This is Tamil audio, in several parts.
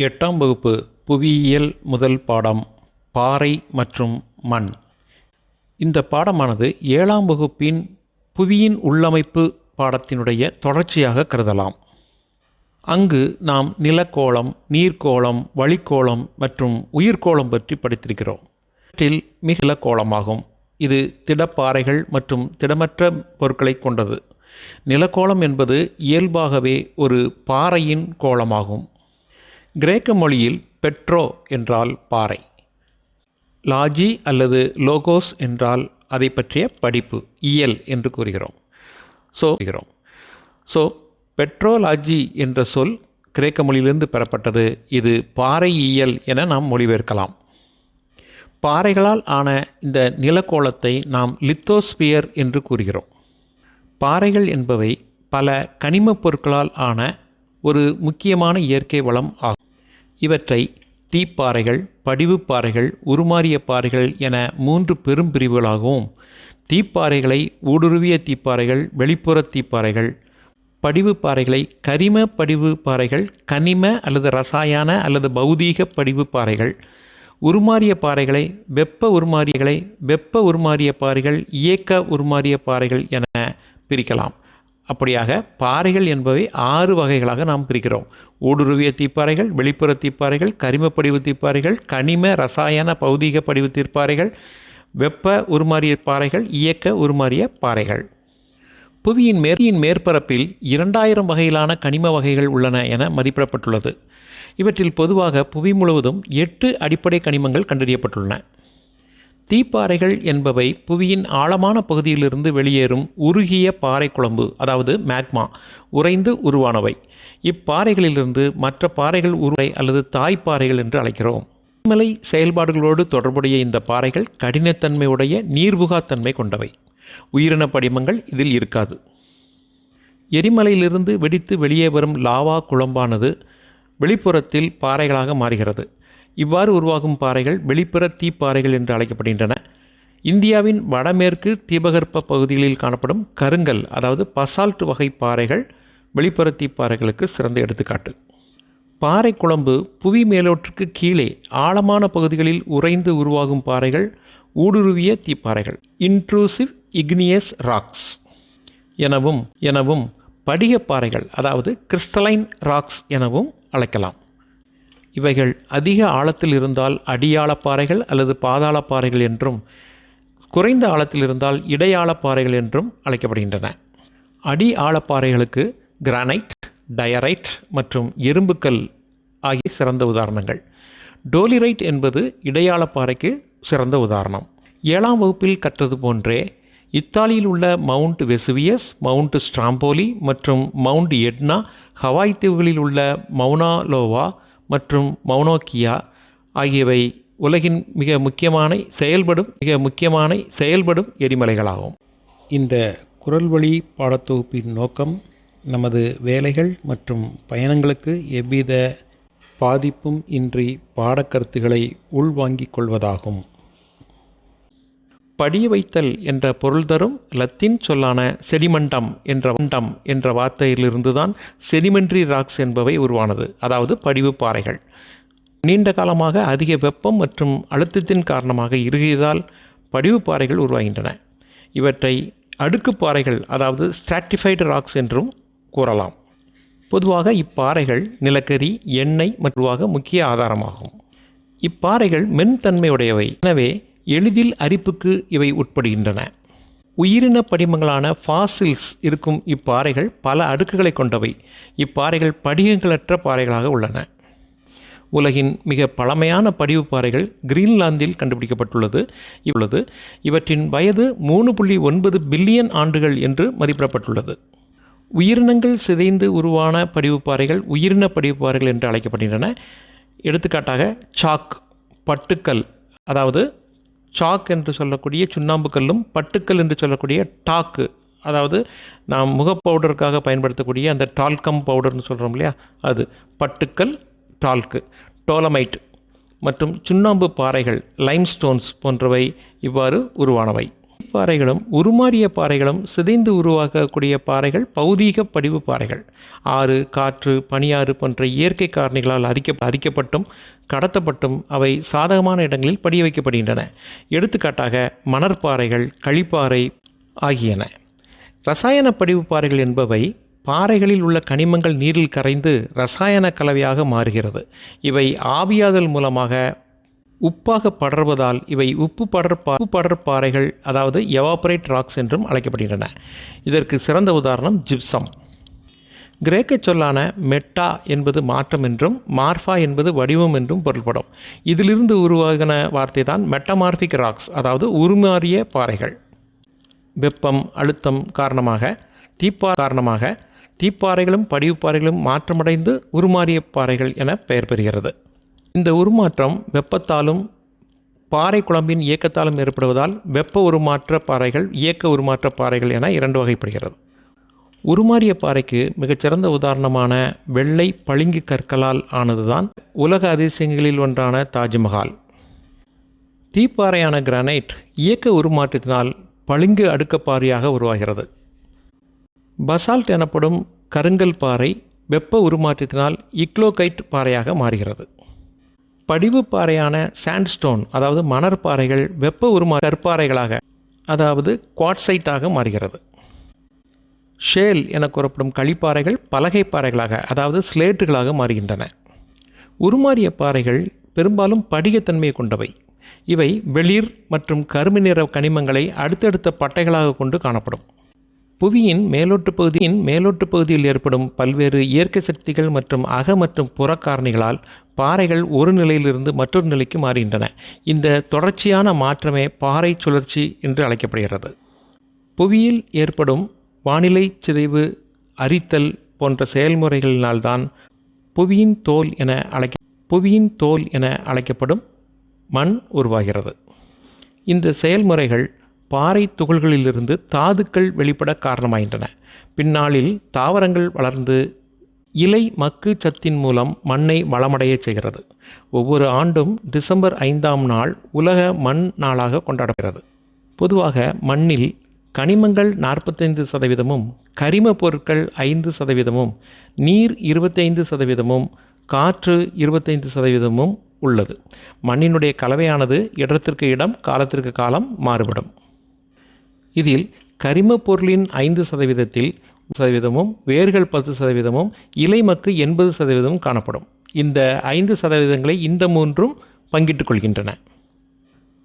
8ஆம் வகுப்பு புவியியல் முதல் பாடம் பாறை மற்றும் மண். இந்த பாடமானது 7ஆம் வகுப்பின் புவியின் உள்ளமைப்பு பாடத்தினுடைய தொடர்ச்சியாக கருதலாம். அங்கு நாம் நிலக்கோளம், நீர்க்கோளம், வளிக்கோளம் மற்றும் உயிர்க்கோளம் பற்றி படித்திருக்கிறோம். இவற்றில் மிக நிலக்கோளமாகும். இது திடப்பாறைகள் மற்றும் திடமற்ற பொருட்களை கொண்டது. நிலக்கோளம் என்பது இயல்பாகவே ஒரு பாறையின் கோளமாகும். கிரேக்க மொழியில் பெட்ரோ என்றால் பாறை, லாஜி அல்லது லோகோஸ் என்றால் அதை பற்றிய படிப்பு, இயல் என்று கூறுகிறோம். ஸோ பெட்ரோலாஜி என்ற சொல் கிரேக்க மொழியிலிருந்து பெறப்பட்டது. இது பாறை இயல் என நாம் மொழிபெயர்க்கலாம். பாறைகளால் ஆன இந்த நிலக்கோளத்தை நாம் லித்தோஸ்பியர் என்று கூறுகிறோம். பாறைகள் என்பவை பல கனிமப் பொருட்களால் ஆன ஒரு முக்கியமான இயற்கை வளம் ஆகும். இவற்றை தீப்பாறைகள், படிவுப்பாறைகள், உருமாறிய பாறைகள் என 3 பெரும் பிரிவுகளாகவும், தீப்பாறைகளை ஊடுருவிய தீப்பாறைகள், வெளிப்புற தீப்பாறைகள், படிவுப்பாறைகளை கரிம படிவு பாறைகள், கனிம அல்லது ரசாயன அல்லது பௌதீக படிவு பாறைகள், உருமாறிய பாறைகளை வெப்ப உருமாறிய பாறைகள், இயக்க உருமாறிய பாறைகள் என பிரிக்கலாம். அப்படியாக பாறைகள் என்பவை 6 வகைகளாக நாம் பிரிக்கிறோம். ஊடுருவிய தீப்பாறைகள், வெளிப்புற தீப்பாறைகள், கரிமப்படிவு தீப்பாறைகள், கனிம ரசாயன பௌதீக படிவு தீப்பாறைகள், வெப்ப உருமாறிய பாறைகள், இயக்க உருமாறிய பாறைகள். புவியின் மேற்பரப்பில் 2000 வகையிலான கனிம வகைகள் உள்ளன என மதிப்பிடப்பட்டுள்ளது. இவற்றில் பொதுவாக புவி முழுவதும் 8 அடிப்படை கனிமங்கள் கண்டறியப்பட்டுள்ளன. தீப்பாறைகள் என்பவை புவியின் ஆழமான பகுதியிலிருந்து வெளியேறும் உருகிய பாறை குழம்பு, அதாவது மேக்மா, உறைந்து உருவானவை. இப்பாறைகளிலிருந்து மற்ற பாறைகள் அல்லது தாய்ப்பாறைகள் என்று அழைக்கிறோம். எரிமலை செயல்பாடுகளோடு தொடர்புடைய இந்த பாறைகள் கடினத்தன்மையுடைய நீர்புகாத்தன்மை கொண்டவை. உயிரின படிமங்கள் இதில் இருக்காது. எரிமலையிலிருந்து வெடித்து வெளியே வரும் லாவா குழம்பானது வெளிப்புறத்தில் பாறைகளாக மாறுகிறது. இவ்வாறு உருவாகும் பாறைகள் வெளிப்புற தீப்பாறைகள் என்று அழைக்கப்படுகின்றன. இந்தியாவின் வடமேற்கு தீபகற்ப பகுதிகளில் காணப்படும் கருங்கல், அதாவது பசால்ட் வகை பாறைகள் வெளிப்புற தீப்பாறைகளுக்கு சிறந்த எடுத்துக்காட்டு. பாறை குழம்பு புவி மேலோற்றுக்கு கீழே ஆழமான பகுதிகளில் உறைந்து உருவாகும் பாறைகள் ஊடுருவிய தீப்பாறைகள், இன்ட்ரூசிவ் இக்னியஸ் ராக்ஸ் எனவும் படிகப்பாறைகள், அதாவது கிறிஸ்டலைன் ராக்ஸ் எனவும் அழைக்கலாம். இவைகள் அதிக ஆழத்தில் இருந்தால் அடியாளப்பாறைகள் அல்லது பாதாளப்பாறைகள் என்றும், குறைந்த ஆழத்தில் இருந்தால் இடையாளப்பாறைகள் என்றும் அழைக்கப்படுகின்றன. அடி ஆழப்பாறைகளுக்கு கிரானைட், டயரைட் மற்றும் எறும்புக்கல் ஆகிய சிறந்த உதாரணங்கள். டோலிரைட் என்பது இடையாளப்பாறைக்கு சிறந்த உதாரணம். 7ஆம் வகுப்பில் கற்றது போன்றே இத்தாலியில் உள்ள மவுண்ட் வெசுவியஸ், மவுண்ட் ஸ்ட்ராம்போலி மற்றும் மவுண்ட் எட்னா, ஹவாய் தீவுகளில் உள்ள மவுனா லோவா மற்றும் மவுனோக்கியா ஆகியவை உலகின் மிக முக்கியமான செயல்படும் எரிமலைகளாகும். இந்த குரல் வழி பாடத்தொகுப்பின் நோக்கம் நமது வேலைகள் மற்றும் பயணங்களுக்கு எவ்வித பாதிப்பும் இன்றி பாடக்கருத்துக்களை உள்வாங்கிக் கொள்வதாகும். படிய வைத்தல் என்ற பொருள் தரும் லத்தீன் சொல்லான செடிமெண்டம் என்ற வார்த்தையிலிருந்துதான் செடிமெண்ட்ரி ராக்ஸ் என்பவை உருவானது, அதாவது படிவு பாறைகள். நீண்ட காலமாக அதிக வெப்பம் மற்றும் அழுத்தத்தின் காரணமாக இறுகியதால் படிவு பாறைகள் உருவாகின்றன. இவற்றை அடுக்கு பாறைகள், அதாவது ஸ்ட்ராட்டிஃபைடு ராக்ஸ் என்றும் கூறலாம். பொதுவாக இப்பாறைகள் நிலக்கரி, எண்ணெய் மற்றும் முக்கிய ஆதாரமாகும். இப்பாறைகள் மென்தன்மையுடையவை, எனவே எளிதில் அரிப்புக்கு இவை உட்படுகின்றன. உயிரின படிமங்களான ஃபாசில்ஸ் இருக்கும் இப்பாறைகள் பல அடுக்குகளை கொண்டவை. இப்பாறைகள் படிகங்களற்ற பாறைகளாக உள்ளன. உலகின் மிக பழமையான படிவு பாறைகள் கிரீன்லாந்தில் கண்டுபிடிக்கப்பட்டுள்ளது. இவற்றின் வயது 3.9 பில்லியன் ஆண்டுகள் என்று மதிப்பிடப்பட்டுள்ளது. உயிரினங்கள் சிதைந்து உருவான படிவு பாறைகள் உயிரின படிவு பாறைகள் என்று அழைக்கப்படுகின்றன. எடுத்துக்காட்டாக சாக், பட்டுக்கல், அதாவது சாக் என்று சொல்லக்கூடிய சுண்ணாம்பு கல்லும், பட்டுக்கல் என்று சொல்லக்கூடிய டாக்கு, அதாவது நாம் முக பவுடருக்காக பயன்படுத்தக்கூடிய அந்த டால்கம் பவுடர்னு சொல்கிறோம் இல்லையா, அது பட்டுக்கல், டால்க்கு, டோலமைட் மற்றும் சுண்ணாம்பு பாறைகள், லைம்ஸ்டோன்ஸ் போன்றவை இவ்வாறு உருவானவை. பாறைகளும் உருமாறிய பாறைகளும் சிதைந்து உருவாக்கக்கூடிய பாறைகள் பௌதீக படிவு பாறைகள். ஆறு, காற்று, பனியாறு போன்ற இயற்கை காரணிகளால் அரிக்கப்பட்டும் கடத்தப்பட்டும் அவை சாதகமான இடங்களில் படிய வைக்கப்படுகின்றன. எடுத்துக்காட்டாக மணற்பாறைகள், களிப்பாறை ஆகியன. இரசாயன படிவு பாறைகள் என்பவை பாறைகளில் உள்ள கனிமங்கள் நீரில் கரைந்து இரசாயன கலவையாக மாறுகிறது. இவை ஆவியாதல் மூலமாக உப்பாக படர்வதால் இவை உப்பு படர் பாறைகள், அதாவது எவாபரேட் ராக்ஸ் என்றும் அழைக்கப்படுகின்றன. இதற்கு சிறந்த உதாரணம் ஜிப்சம். கிரேக்க சொல்லான மெட்டா என்பது மாற்றம் என்றும் மார்ஃபா என்பது வடிவம் என்றும் பொருள்படும். இதிலிருந்து உருவாகின வார்த்தை தான் மெட்டமார்பிக் ராக்ஸ், அதாவது உருமாறிய பாறைகள். வெப்பம், அழுத்தம் காரணமாக தீப்பாறைகளும் படிவு பாறைகளும் மாற்றமடைந்து உருமாறிய பாறைகள் என பெயர் பெறுகிறது. இந்த உருமாற்றம் வெப்பத்தாலும் பாறை குழம்பின் இயக்கத்தாலும் ஏற்படுவதால் வெப்ப உருமாற்ற பாறைகள், இயக்க உருமாற்ற பாறைகள் என இரண்டு வகைப்படுகிறது. உருமாறிய பாறைக்கு மிகச்சிறந்த உதாரணமான வெள்ளை பளிங்கு கற்களால் ஆனதுதான் உலக அதிசயங்களில் ஒன்றான தாஜ்மஹால். தீப்பாறையான கிரானைட் இயக்க உருமாற்றத்தினால் பளிங்கு அடுக்கப்பாறையாக உருவாகிறது. பசால்ட் எனப்படும் கருங்கல் பாறை வெப்ப உருமாற்றத்தினால் இக்லோகைட் பாறையாக மாறுகிறது. படிவு பாறையான சாண்ட்ஸ்டோன், அதாவது மணற்பாறைகள் வெப்ப கற்பாறைகளாக, அதாவது குவாட்சைட்டாக மாறுகிறது. ஷேல் என கூறப்படும் களிப்பாறைகள் பலகை பாறைகளாக, அதாவது ஸ்லேட்டுகளாக மாறுகின்றன. உருமாறிய பாறைகள் பெரும்பாலும் படிகத்தன்மையை கொண்டவை. இவை வெளிர் மற்றும் கருமை நிற கனிமங்களை அடுத்தடுத்த பட்டைகளாக கொண்டு காணப்படும். புவியின் மேலோட்டு பகுதியில் ஏற்படும் பல்வேறு இயற்கை சக்திகள் மற்றும் அக மற்றும் புற காரணிகளால் பாறைகள் ஒரு நிலையிலிருந்து மற்றொரு நிலைக்கு மாறுகின்றன. இந்த தொடர்ச்சியான மாற்றமே பாறை சுழற்சி என்று அழைக்கப்படுகிறது. புவியில் ஏற்படும் வானிலை சிதைவு, அரித்தல் போன்ற செயல்முறைகளினால்தான் புவியின் தோல் என அழைக்கப்படும் மண் உருவாகிறது. இந்த செயல்முறைகள் பாறை துகள்களிலிருந்து தாதுக்கள் வெளிப்பட காரணமாகின்றன. பின்னாளில் தாவரங்கள் வளர்ந்து இலை மக்கு சத்தின் மூலம் மண்ணை வளமடைய செய்கிறது. ஒவ்வொரு ஆண்டும் டிசம்பர் 5ஆம் நாள் உலக மண் நாளாக கொண்டாடப்படுகிறது. பொதுவாக மண்ணில் கனிமங்கள் 45%, கரிம பொருட்கள் 5%, நீர் 25%, காற்று 25% உள்ளது. மண்ணினுடைய கலவையானது இடத்திற்கு இடம், காலத்திற்கு காலம் மாறுபடும். இதில் கரிம பொருளின் 5%, வேர்கள் 10%, இலைமக்கு 80% காணப்படும். இந்த 5% இந்த மூன்றும் பங்கிட்டுக் கொள்கின்றன.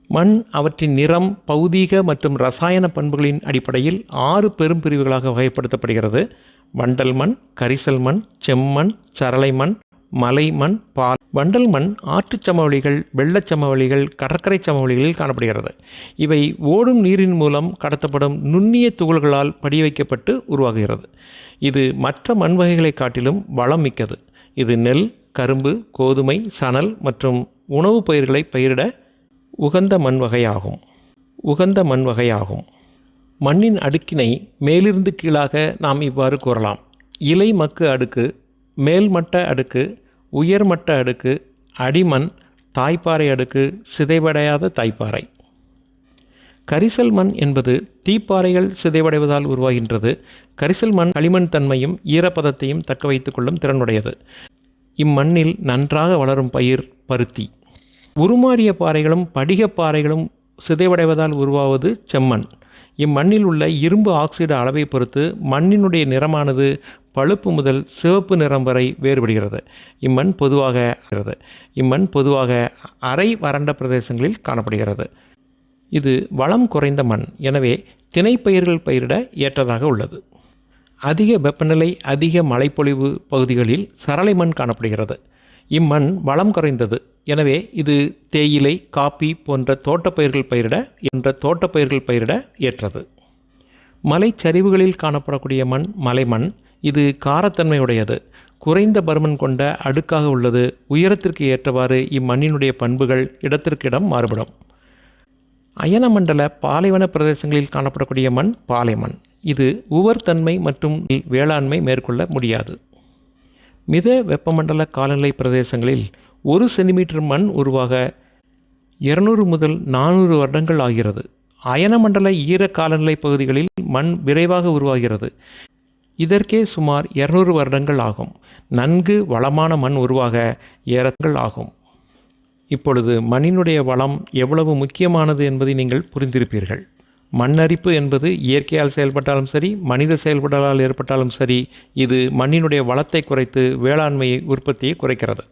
மண் அவற்றின் நிறம், பௌதீக மற்றும் இரசாயன பண்புகளின் அடிப்படையில் 6 பெரும் பிரிவுகளாக வகைப்படுத்தப்படுகிறது. வண்டல் மண், கரிசல் மண், செம்மண், சரளை மண், மலை மண், பால். வண்டல் மண் ஆற்றுச் சமவெளிகள், வெள்ளச் சமவெளிகள், கடற்கரை சமவெளிகளில் காணப்படுகிறது. இவை ஓடும் நீரின் மூலம் கடத்தப்படும் நுண்ணிய துகள்களால் படிய வைக்கப்பட்டு உருவாகுகிறது. இது மற்ற மண் வகைகளை காட்டிலும் வளம் மிக்கது. இது நெல், கரும்பு, கோதுமை, சணல் மற்றும் உணவுப் பயிர்களை பயிரிட உகந்த மண் வகையாகும். மண்ணின் அடுக்கினை மேலிருந்து கீழாக நாம் இவ்வாறு கூறலாம். இலை மக்கு அடுக்கு, மேல்மட்ட அடுக்கு, உயர்மட்ட அடுக்கு, அடிமண், தாய்ப்பாறை அடுக்கு, சிதைவடையாத தாய்ப்பாறை. கரிசல் மண் என்பது தீப்பாறைகள் சிதைவடைவதால் உருவாகின்றது. கரிசல் மண் களிமண் தன்மையும் ஈரப்பதத்தையும் தக்க வைத்துக் கொள்ளும் திறனுடையது. இம்மண்ணில் நன்றாக வளரும் பயிர் பருத்தி. உருமாறிய பாறைகளும் படிகப்பாறைகளும் சிதைவடைவதால் உருவாவது செம்மண். இம்மண்ணில் உள்ள இரும்பு ஆக்சைடு அளவை பொறுத்து மண்ணினுடைய நிறமானது பழுப்பு முதல் சிவப்பு நிறம் வரை வேறுபடுகிறது. இம்மண் பொதுவாக அரை வறண்ட பிரதேசங்களில் காணப்படுகிறது. இது வளம் குறைந்த மண், எனவே திணைப்பயிர்கள் பயிரிட ஏற்றதாக உள்ளது. அதிக வெப்பநிலை, அதிக மழைப்பொழிவு பகுதிகளில் சரளை மண் காணப்படுகிறது. இம்மண் வளம் குறைந்தது, எனவே இது தேயிலை, காப்பி போன்ற தோட்டப்பயிர்கள் பயிரிட ஏற்றது. மலைச்சரிவுகளில் காணப்படக்கூடிய மண் மலைமண். இது காரத்தன்மையுடையது, குறைந்த பருமன் கொண்ட அடுக்காக உள்ளது. உயரத்திற்கு ஏற்றவாறு இம்மண்ணினுடைய பண்புகள் இடத்திற்கு இடம் மாறுபடும். அயனமண்டல பாலைவன பிரதேசங்களில் காணப்படக்கூடிய மண் பாலைமண். இது உவர்த்தன்மை மற்றும் வேளாண்மை மேற்கொள்ள முடியாது. மித வெப்பமண்டல காலநிலை பிரதேசங்களில் 1 சென்டிமீட்டர் மண் உருவாக 200 முதல் 400 வருடங்கள் ஆகிறது. அயனமண்டல ஈர காலநிலை பகுதிகளில் மண் விரைவாக உருவாகிறது. இதற்கே சுமார் 200 வருடங்கள் ஆகும். நன்கு வளமான மண் உருவாக ஏறங்கள் ஆகும். இப்பொழுது மண்ணினுடைய வளம் எவ்வளவு முக்கியமானது என்பதை நீங்கள் புரிந்திருப்பீர்கள். மண்ணரிப்பு என்பது இயற்கையால் செயல்பட்டாலும் சரி, மனித செயல்பாடால் ஏற்பட்டாலும் சரி, இது மண்ணினுடைய வளத்தை குறைத்து வேளாண்மையை உற்பத்தியை குறைக்கிறது.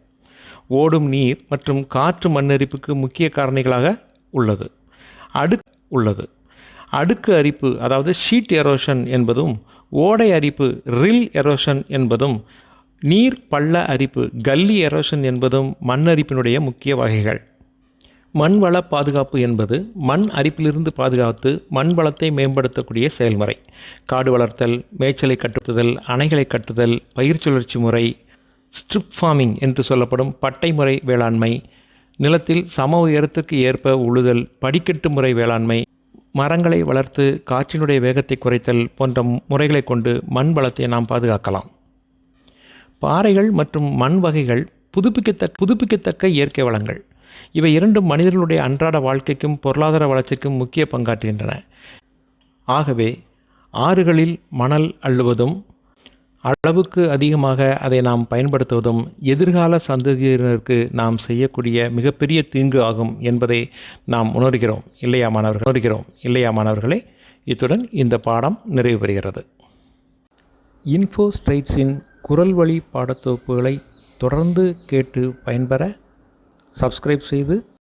ஓடும் நீர் மற்றும் காற்று மண்ணரிப்புக்கு முக்கிய காரணிகளாக உள்ளது. அடுக்கு அரிப்பு அதாவது ஷீட் எரோஷன் என்பதும், ஓடை அரிப்பு ரில் எரோஷன் என்பதும், நீர் பள்ள அரிப்பு கல்லி எரோஷன் என்பதும் மண்ணரிப்பினுடைய முக்கிய வகைகள். மண் வள பாதுகாப்பு என்பது மண் அரிப்பிலிருந்து பாதுகாத்து மண் வளத்தை மேம்படுத்தக்கூடிய செயல்முறை. காடு வளர்த்தல், மேய்ச்சலை கட்டுதல், அணைகளை கட்டுதல், பயிர் சுழற்சி முறை, ஸ்ட்ரிப் ஃபார்மிங் என்று சொல்லப்படும் பட்டை முறை வேளாண்மை, நிலத்தில் சம உயரத்துக்கு ஏற்ப உழுதல், படிக்கட்டு முறை வேளாண்மை, மரங்களை வளர்த்து காற்றினுடைய வேகத்தை குறைத்தல் போன்ற முறைகளை கொண்டு மண் வளத்தை நாம் பாதுகாக்கலாம். பாறைகள் மற்றும் மண் வகைகள் புதுப்பிக்கத்தக்க இயற்கை வளங்கள். இவை இரண்டும் மனிதர்களுடைய அன்றாட வாழ்க்கைக்கும் பொருளாதார வளர்ச்சிக்கும் முக்கிய பங்காற்றுகின்றன. ஆகவே ஆறுகளில் மணல் அள்ளுவதும் அளவுக்கு அதிகமாக அதை நாம் பயன்படுத்துவதும் எதிர்கால சந்ததியினருக்கு நாம் செய்யக்கூடிய மிகப்பெரிய தீங்கு ஆகும் என்பதை நாம் உணர்கிறோம் இல்லையா மாணவர்களே? இத்துடன் இந்த பாடம் நிறைவு பெறுகிறது. இன்ஃபோ ஸ்ட்ரைட்ஸின் குரல் வழி பாடத்தொகுப்புகளை தொடர்ந்து கேட்டு பயன்பெற சப்ஸ்கிரைப் செய்து